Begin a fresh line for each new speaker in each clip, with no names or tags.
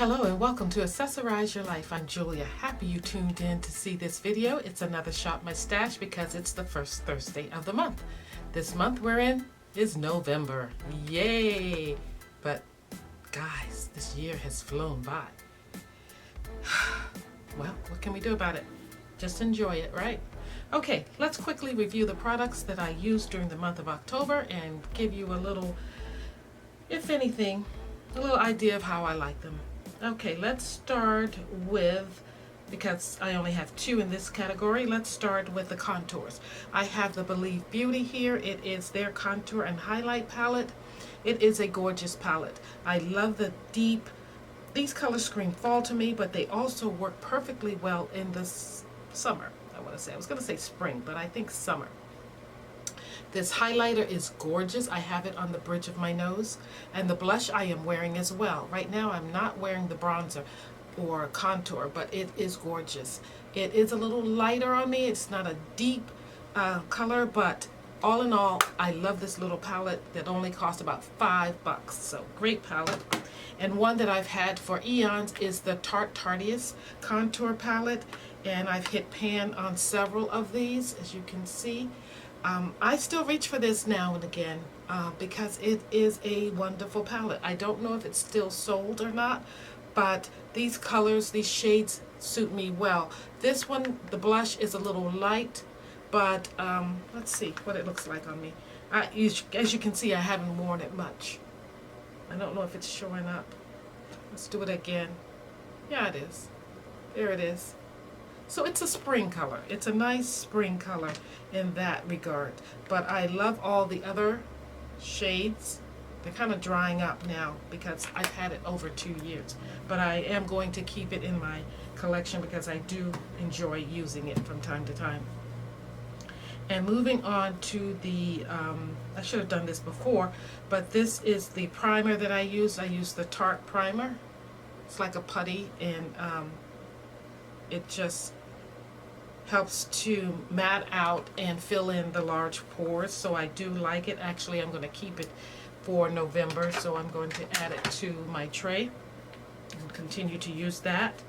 Hello and welcome to Accessorize Your Life. I'm Julia. Happy you tuned in to see this video. It's another Shop My Stash because it's the first Thursday of the month. This month we're in is November. Yay! But guys, this year has flown by. Well, what can we do about it? Just enjoy it, right? Okay, let's quickly review the products that I used during the month of October and give you a little, if anything, a little idea of how I like them. Okay, let's start with, because I only have two in this category, let's start with the contours. I have the Believe Beauty here. It is their contour and highlight palette. It is a gorgeous palette. I love the deep, these colors scream fall to me, but they also work perfectly well in this summer. I was going to say spring, but I think summer. This highlighter is gorgeous. I have it on the bridge of my nose. And the blush I am wearing as well. Right now I'm not wearing the bronzer or contour, but it is gorgeous. It is a little lighter on me. It's not a deep color, but all in all, I love this little palette that only cost about $5. So great palette. And one that I've had for eons is the Tardis contour palette. And I've hit pan on several of these, as you can see. I still reach for this now and again because it is a wonderful palette. I don't know if it's still sold or not, but these colors, these shades suit me well. This one, the blush is a little light, but let's see what it looks like on me. As you can see, I haven't worn it much. I don't know if it's showing up. Let's do it again. Yeah, it is. There it is. So it's a spring color. It's a nice spring color in that regard. But I love all the other shades. They're kind of drying up now because I've had it over 2 years. But I am going to keep it in my collection because I do enjoy using it from time to time. And moving on to the, I should have done this before, but this is the primer that I use. I use the Tarte Primer. It's like a putty, and it just helps to matte out and fill in the large pores, so I do like it. Actually, I'm going to keep it for November, so I'm going to add it to my tray and continue to use that.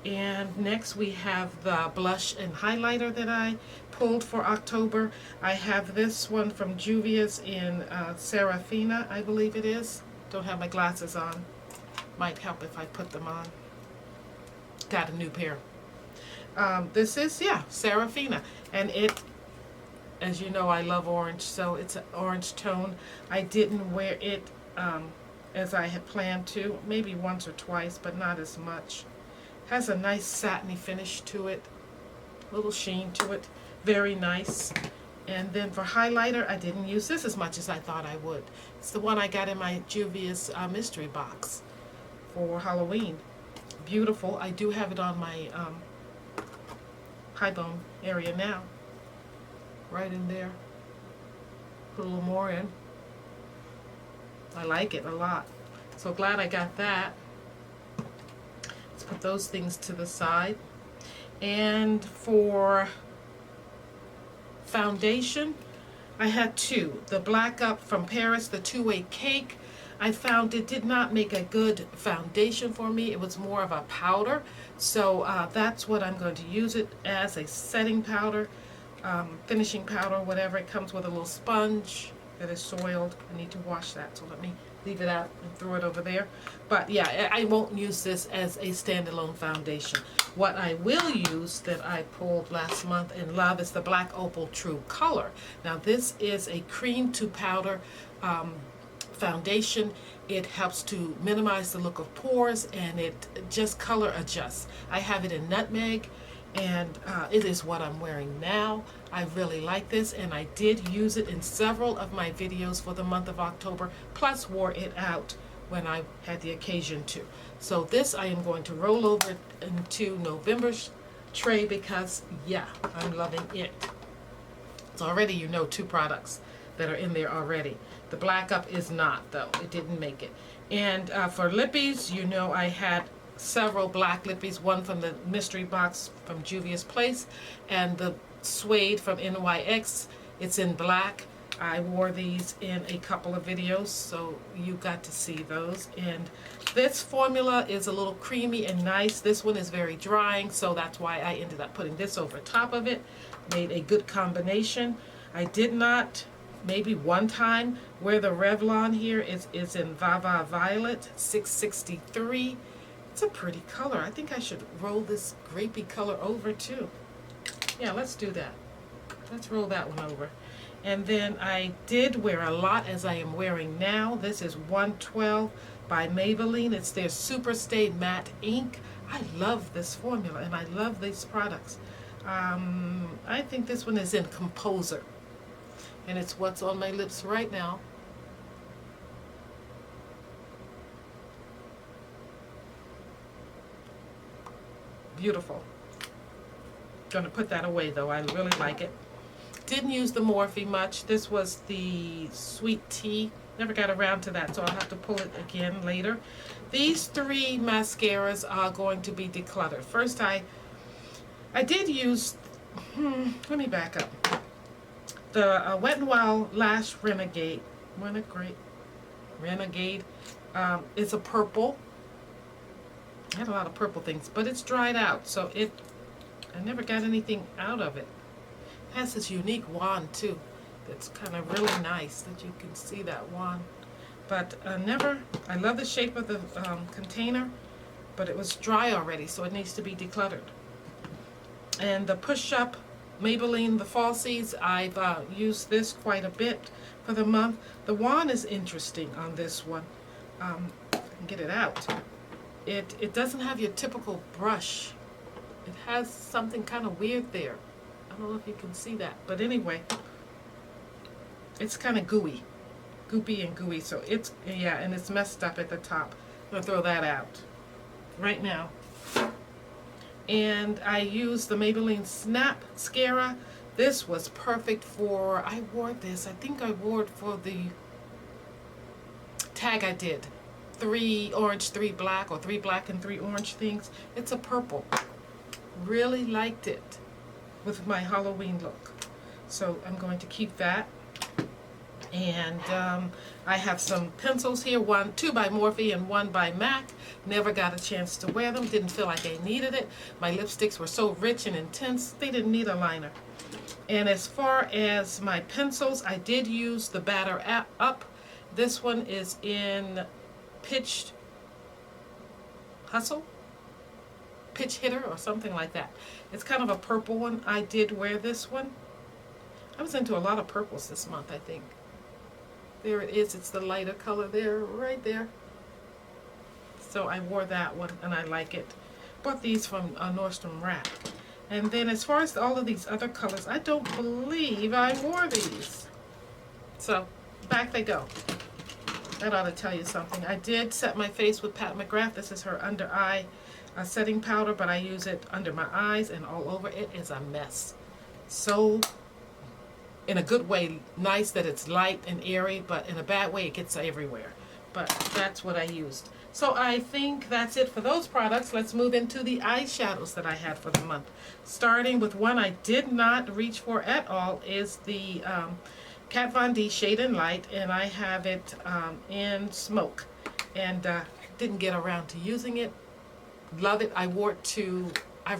And next we have the blush and highlighter that I pulled for October. I have this one from Juvia's in Serafina, I believe it is. Don't have my glasses on. Might help if I put them on. Got a new pair. This is, yeah, Serafina, and it, as you know, I love orange, so it's an orange tone. I didn't wear it as I had planned to, maybe once or twice, but not as much. Has a nice satiny finish to it, little sheen to it, very nice. And then for highlighter, I didn't use this as much as I thought I would. It's the one I got in my Juvia's mystery box for Halloween. Beautiful. I do have it on my high bone area now, right in there. Put a little more in. I like it a lot. So glad I got that. Let's put those things to the side. And for foundation, I had two. The Black Up from Paris, the two-way cake. I found it did not make a good foundation for me. It was more of a powder. So that's what I'm going to use it as, a setting powder, finishing powder, whatever. It comes with a little sponge that is soiled. I need to wash that, so let me leave it out and throw it over there. But yeah, I won't use this as a standalone foundation. What I will use that I pulled last month and love is the Black Opal True Color. Now this is a cream to powder foundation. It helps to minimize the look of pores, and it just color adjusts. I have it in nutmeg, and it is what I'm wearing now. I really like this, and I did use it in several of my videos for the month of October, plus wore it out when I had the occasion to. So this I am going to roll over into November's tray because, yeah, I'm loving it. It's already, you know, two products that are in there already. The Black Up is not, though. It didn't make it. And for lippies, you know, I had several black lippies, one from the mystery box from Juvia's Place, and the suede from NYX. It's in black. I wore these in a couple of videos, so you got to see those. And this formula is a little creamy and nice. This one is very drying, so that's why I ended up putting this over top of it. Made a good combination. I did not, maybe one time, wear the Revlon here. Is in Vava Violet 663. It's a pretty color. I think I should roll this grapey color over too. Yeah, let's do that. Let's roll that one over. And then I did wear a lot, as I am wearing now. This is 112 by Maybelline. It's their Super Stay Matte Ink. I love this formula and I love these products. I think this one is in Composer. And it's what's on my lips right now. Beautiful. Gonna put that away though. I really like it. Didn't use the Morphe much. This was the Sweet Tea. Never got around to that, so I'll have to pull it again later. These three mascaras are going to be decluttered. First, I did use, let me back up. The Wet n Wild Lash Renegade. Renegade. It's a purple. I had a lot of purple things, but it's dried out, so I never got anything out of it. It has this unique wand too that's kind of really nice, that you can see that wand. But I love the shape of the container, but it was dry already, so it needs to be decluttered. And the Push Up Maybelline, the Falsies, I've used this quite a bit for the month. The wand is interesting on this one. I can get it out. It doesn't have your typical brush. It has something kind of weird there. I don't know if you can see that, but anyway, it's kind of goopy and gooey, so it's, yeah, and it's messed up at the top. I'm gonna throw that out right now. And I used the Maybelline Snap Mascara. This was perfect for, I wore this, I think I wore it for the tag I did. 3 orange, 3 black, or 3 black and 3 orange things. It's a purple. Really liked it with my Halloween look. So I'm going to keep that. And I have some pencils here, 2 by Morphe and 1 by MAC. Never got a chance to wear them. Didn't feel like I needed it. My lipsticks were so rich and intense, they didn't need a liner. And as far as my pencils, I did use the Batter Up. This one is in Pitch Hitter or something like that. It's kind of a purple one. I did wear this one. I was into a lot of purples this month, I think. There it is. It's the lighter color there, right there. So I wore that one and I like it. Bought these from Nordstrom Rack. And then as far as all of these other colors, I don't believe I wore these. So back they go. That ought to tell you something. I did set my face with Pat McGrath. This is her under eye setting powder, but I use it under my eyes and all over. It is a mess. So, in a good way, nice that it's light and airy, but in a bad way, it gets everywhere. But that's what I used. So I think that's it for those products. Let's move into the eyeshadows that I had for the month. Starting with one I did not reach for at all is the Kat Von D Shade and Light, and I have it in Smoke, and didn't get around to using it. Love it. I wore it to, I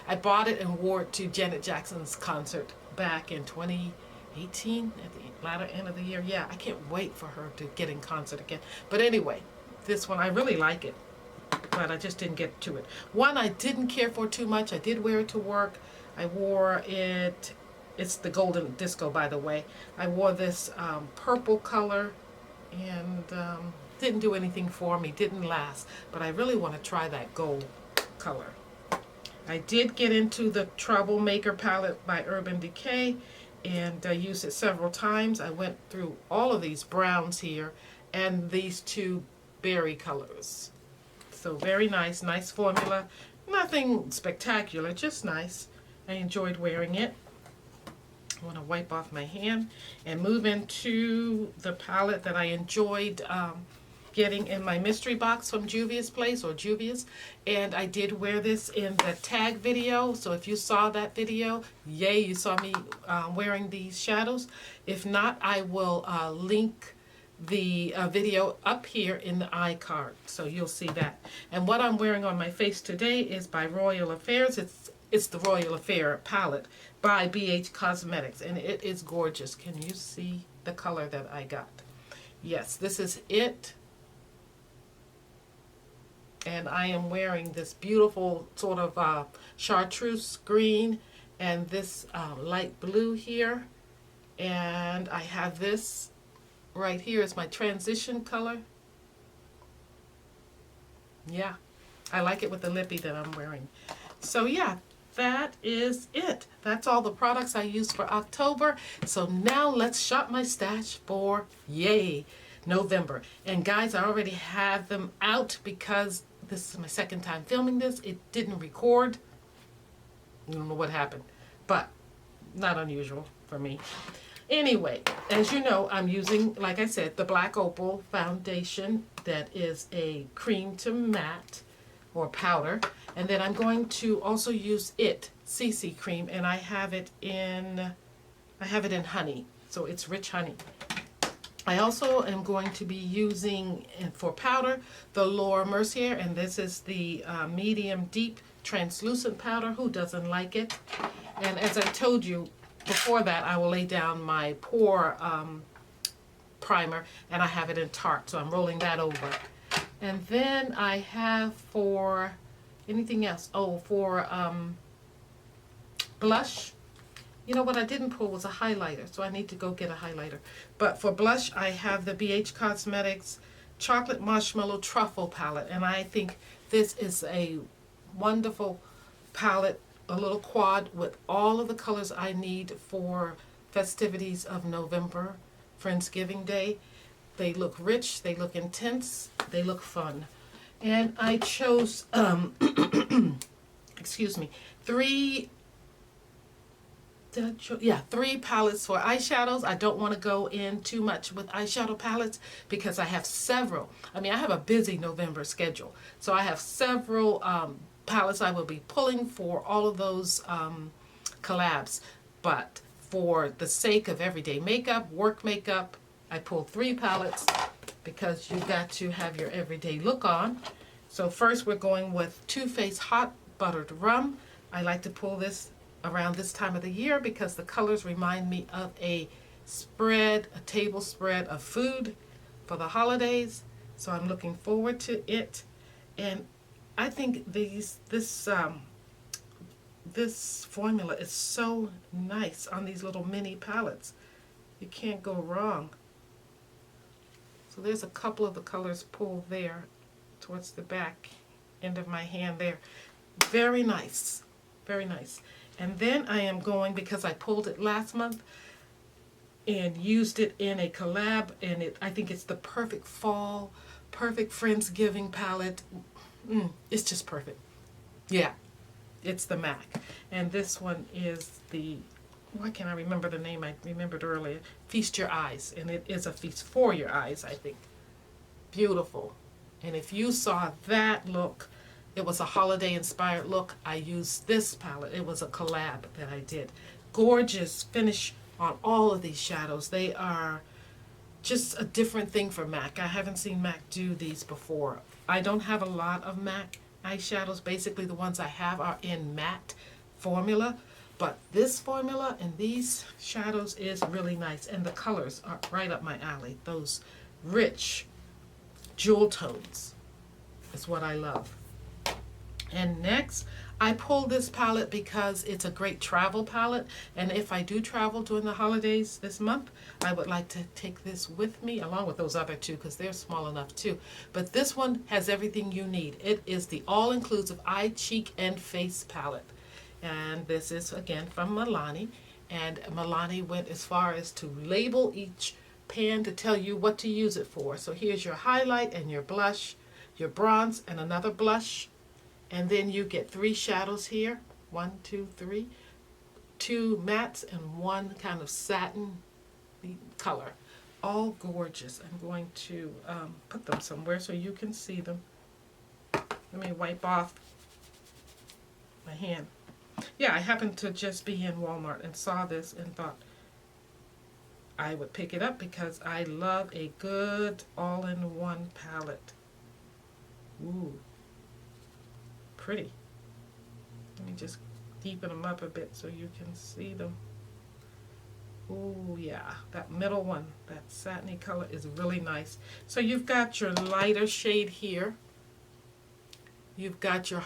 I bought it and wore it to Janet Jackson's concert back in 2018 at the latter end of the year. Yeah, I can't wait for her to get in concert again. But anyway, this one, I really like it, but I just didn't get to it. One I didn't care for too much. I did wear it to work. I wore it. It's the Golden Disco, by the way. I wore this purple color, and didn't do anything for me, didn't last, but I really want to try that gold color. I did get into the Troublemaker Palette by Urban Decay, and I used it several times. I went through all of these browns here, and these 2 berry colors. So very nice, nice formula. Nothing spectacular, just nice. I enjoyed wearing it. I want to wipe off my hand and move into the palette that I enjoyed getting in my mystery box from Juvia's Place, or Juvia's, and I did wear this in the tag video. So if you saw that video, yay, you saw me wearing these shadows. If not, I will link the video up here in the iCard, so you'll see that. And what I'm wearing on my face today is by Royal Affairs. It's the Royal Affair palette by BH Cosmetics, and it is gorgeous. Can you see the color that I got? Yes, this is it. And I am wearing this beautiful sort of chartreuse green and this light blue here. And I have this right here is my transition color. Yeah, I like it with the lippy that I'm wearing. So yeah, that is it. That's all the products I used for October. So now let's shop my stash for, yay, November. And guys, I already have them out because this is my second time filming this. It didn't record. I don't know what happened, but not unusual for me. Anyway, as you know, I'm using, like I said, the Black Opal foundation that is a cream to matte or powder. And then I'm going to also use CC cream, and I have it in honey. So it's rich honey. I also am going to be using, for powder, the Laura Mercier, and this is the medium deep translucent powder. Who doesn't like it? And as I told you, before that, I will lay down my pore primer, and I have it in Tarte, so I'm rolling that over. And then I have for anything else, for blush. You know what I didn't pull was a highlighter, so I need to go get a highlighter. But for blush, I have the BH Cosmetics Chocolate Marshmallow Truffle palette, and I think this is a wonderful palette, a little quad with all of the colors I need for festivities of November, Friendsgiving Day. They look rich, they look intense, they look fun. And I chose, excuse me, three palettes for eyeshadows. I don't want to go in too much with eyeshadow palettes because I have several. I mean, I have a busy November schedule. So I have several palettes I will be pulling for all of those collabs. But for the sake of everyday makeup, work makeup, I pulled 3 palettes because you got to have your everyday look on. So first we're going with Faced Hot Buttered Rum. I like to pull this around this time of the year because the colors remind me of a spread, a table spread of food for the holidays. So I'm looking forward to it. And I think this formula is so nice on these little mini palettes. You can't go wrong. So there's a couple of the colors pulled there towards the back end of my hand there. Very nice. Very nice. And then I am going, because I pulled it last month and used it in a collab, and I think it's the perfect fall, perfect Friendsgiving palette. It's just perfect. Yeah, it's the MAC. And this one is the, why can't I remember the name? I remembered earlier. Feast Your Eyes. And it is a feast for your eyes, I think. Beautiful. And if you saw that look, it was a holiday inspired look. I used this palette. It was a collab that I did. Gorgeous finish on all of these shadows. They are just a different thing for MAC. I haven't seen MAC do these before. I don't have a lot of MAC eyeshadows. Basically the ones I have are in matte formula. But this formula and these shadows is really nice. And the colors are right up my alley. Those rich jewel tones is what I love. And next, I pulled this palette because it's a great travel palette. And if I do travel during the holidays this month, I would like to take this with me, along with those other two, because they're small enough too. But this one has everything you need. It is the all-inclusive eye, cheek, and face palette. And this is, again, from Milani. And Milani went as far as to label each pan to tell you what to use it for. So here's your highlight and your blush, your bronze, and another blush. And then you get 3 shadows here. 1, 2, 3. 2 mattes and 1 kind of satin color. all gorgeous. I'm going to put them somewhere so you can see them. Let me wipe off my hand. Yeah, I happened to just be in Walmart and saw this and thought I would pick it up because I love a good all-in-one palette. Ooh, pretty. Let me just deepen them up a bit so you can see them. Ooh, yeah, that middle one, that satiny color is really nice. So you've got your lighter shade here. You've got your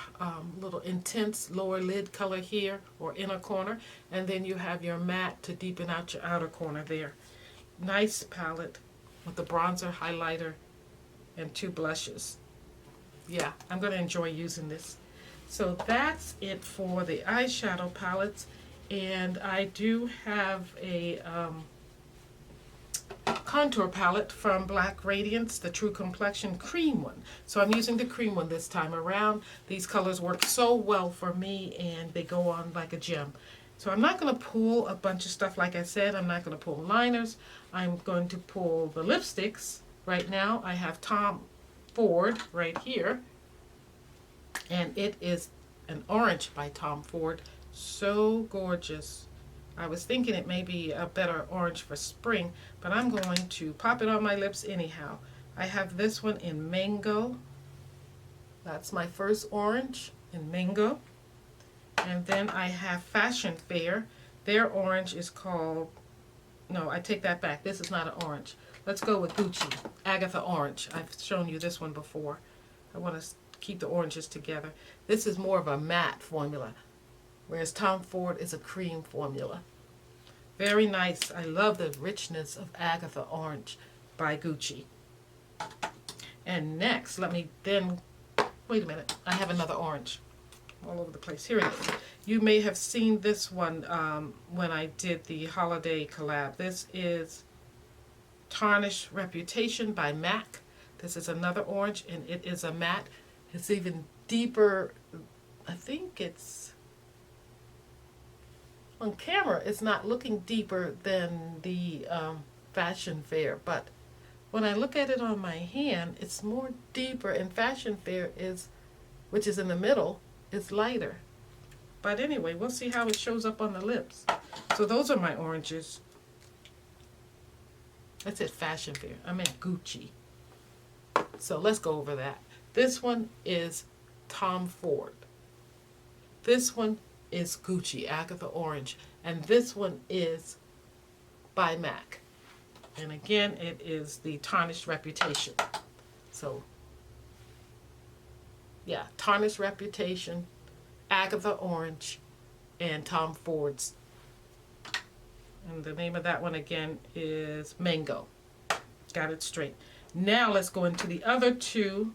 little intense lower lid color here, or inner corner, and then you have your matte to deepen out your outer corner there. Nice palette with the bronzer, highlighter, and 2 blushes. Yeah, I'm going to enjoy using this. So that's it for the eyeshadow palettes, and I do have a contour palette from Black Radiance, the True Complexion cream one. So I'm using the cream one this time around. These colors work so well for me and they go on like a gem. So I'm not going to pull a bunch of stuff like I said. I'm not going to pull liners. I'm going to pull the lipsticks. Right now I have Tom Ford right here, and it is an orange by Tom Ford. So gorgeous. I was thinking it may be a better orange for spring, but I'm going to pop it on my lips anyhow. I have this one in Mango. That's my first orange in Mango. And then I have Fashion Fair. Their orange is called, no, I take that back. This is not an orange. Let's go with Gucci, Agatha Orange. I've shown you this one before. I want to keep the oranges together. This is more of a matte formula, whereas Tom Ford is a cream formula. Very nice. I love the richness of Agatha Orange by Gucci. And next, let me then, wait a minute, I have another orange all over the place. Here it is. You may have seen this one when I did the holiday collab. This is Tarnish Reputation by MAC. This is another orange, and it is a matte. It's even deeper. I think it's, on camera, it's not looking deeper than the Fashion Fair, but when I look at it on my hand, it's more deeper, and Fashion Fair is, which is in the middle, is lighter. But anyway, we'll see how it shows up on the lips. So those are my oranges. I said Fashion Fair. I meant Gucci. So let's go over that. This one is Tom Ford. This one is Gucci, Agatha Orange. And this one is by MAC. And again, it is the Tarnished Reputation. So, yeah, Tarnished Reputation, Agatha Orange, and Tom Ford's. And the name of that one again is Mango. Got it straight. Now let's go into the other two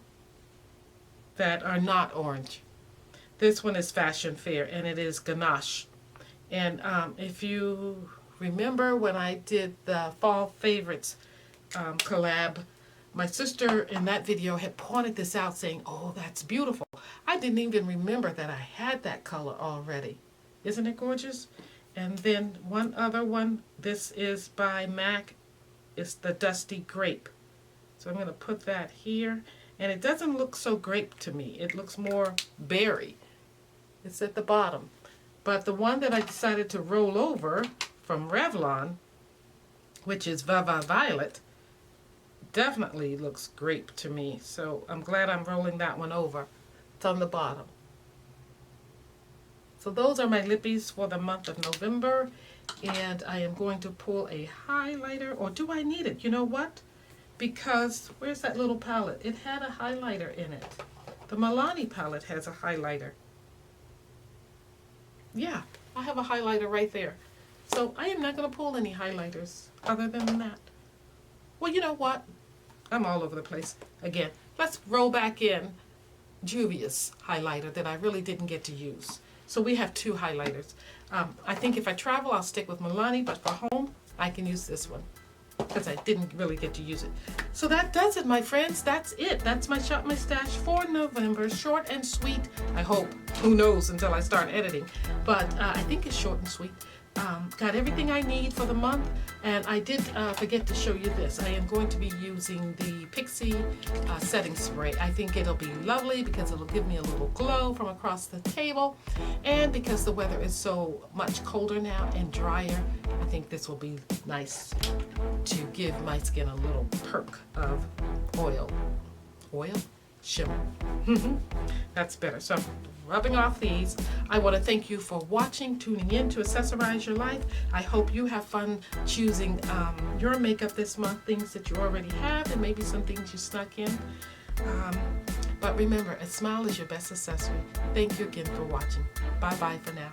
that are not orange. This one is Fashion Fair, and it is Ganache. And if you remember when I did the Fall Favorites collab, my sister in that video had pointed this out saying, oh, that's beautiful. I didn't even remember that I had that color already. Isn't it gorgeous? And then one other one, this is by MAC. It's the Dusty Grape. So I'm going to put that here. And it doesn't look so grape to me. It looks more berry. It's at the bottom. But the one that I decided to roll over from Revlon, which is Viva Violet, definitely looks grape to me. So I'm glad I'm rolling that one over. It's on the bottom. So those are my lippies for the month of November. And I am going to pull a highlighter. Or do I need it? You know what? Because, where's that little palette? It had a highlighter in it. The Milani palette has a highlighter. Yeah, I have a highlighter right there. So I am not going to pull any highlighters other than that. Well, you know what? I'm all over the place. Again, let's roll back in Juvia's highlighter that I really didn't get to use. So we have two highlighters. I think if I travel, I'll stick with Milani, but for home, I can use this one because I didn't really get to use it. So that does it, my friends. That's it. That's my Shop My Stash for November. Short and sweet, I hope. Who knows until I start editing. But I think it's short and sweet. got everything I need for the month, and I did forget to show you this. I am going to be using the Pixie setting spray. I think it'll be lovely because it'll give me a little glow from across the table, and because the weather is so much colder now and drier, I think this will be nice to give my skin a little perk of oil shimmer. That's better. So rubbing off these, I want to thank you for watching, tuning in to Accessorize Your Life. I hope you have fun choosing your makeup this month, things that you already have and maybe some things you snuck in. But remember, a smile is your best accessory. Thank you again for watching. Bye-bye for now.